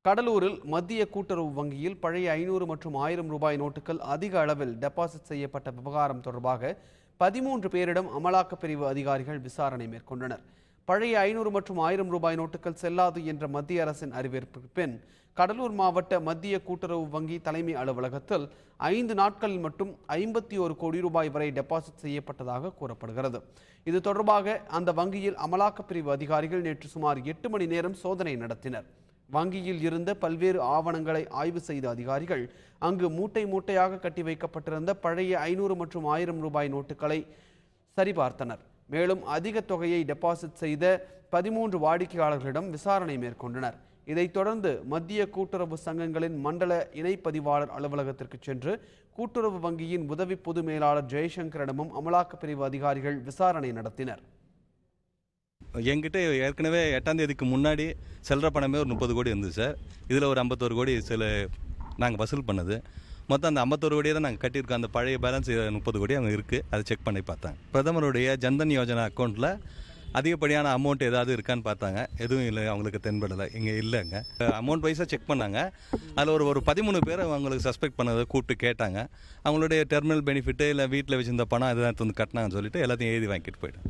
கடலூரில் மத்திய கூட்டுறவு வங்கியில் பழைய 500 மற்றும் 1000 ரூபாய் நோட்டுகள் அதிக அளவில் டெபாசிட் செய்யப்பட்ட விவகாரம் தொடர்பாக 13 பேரிடம் அமலாக்கப் பிரிவு அதிகாரிகள் விசாரணை மேற்கொண்டனர். பழைய 500 மற்றும் 1000 ரூபாய் நோட்டுகள் செல்லாது என்ற மத்திய அரசின் அறிவிப்பிற்கு பின் கடலூர் மாவட்ட மத்திய கூட்டுறவு வங்கி தலைமை அலுவலகத்தில் 5 நாட்களில் மட்டும் 51 கோடி ரூபாய் வரை டெபாசிட் செய்யப்பட்டதாக கூறப்படுகிறது. இது தொடர்பாக அந்த வங்கியில் அமலாக்கப் பிரிவு அதிகாரிகள் நேற்று சுமார் 8 மணி நேரம் சோதனை நடத்தினர். வங்கியில் இருந்த பல்வேறு ஆவணங்களை ஆய்வு செய்த அதிகாரிகள் அங்கு மூட்டை மூட்டையாக கட்டி வைக்கப்பட்டிருந்த பழைய 500 மற்றும் 1000 ரூபாய் நோட்டுகளை சரிபார்த்தனர். மேலும் அதிக தொகையை டெபாசிட் செய்த 13 வாடிக்கையாளர்களிடம் விசாரணை மேற்கொண்டனர். இதைத் தொடர்ந்து மத்திய கூட்டுறவு சங்கங்களின் மண்டல இணைப்பதிவாளர் அலுவலகத்திற்கு சென்று கூட்டுறவு வங்கியின் உதவி பொது மேலாளர் ஜெய்சங்கரிடமும் அமலாக்கப் பிரிவு அதிகாரிகள் விசாரணை நடத்தினர். என்கிட்ட ஏற்கனவே 8ஆம் தேதிக்கு முன்னாடி செல்ற பணமே ஒரு 30 கோடி இருந்தது சார். இதில் ஒரு 51 கோடி நாங்கள் வசூல் பண்ணது. மொத்தம் அந்த 51 கோடியை தான் நாங்கள் கட்டியிருக்கோம். அந்த பழைய பேலன்ஸ் 30 கோடி அங்கே இருக்குது. அதை செக் பண்ணி பார்த்தாங்க. பிரதமருடைய ஜன்தன் யோஜனா அக்கௌண்ட்டில் அதிகப்படியான அமௌண்ட் ஏதாவது இருக்கான்னு பார்த்தாங்க. எதுவும் இல்லை, அவங்களுக்கு தென்படலை, இங்கே இல்லைங்க. அமௌண்ட் வைஸாக செக் பண்ணாங்க. அதில் ஒரு 13 பேரை அவங்களுக்கு சஸ்பெக்ட் பண்ணதை கூப்பிட்டு கேட்டாங்க. அவங்களுடைய டெர்மினல் பெனிஃபிட்டு இல்லை வீட்டில் வச்சிருந்த பணம் எதாவது வந்து கட்டினாங்கன்னு சொல்லிட்டு எல்லாத்தையும் எழுதி வாங்கிட்டு போயிட்டேன்.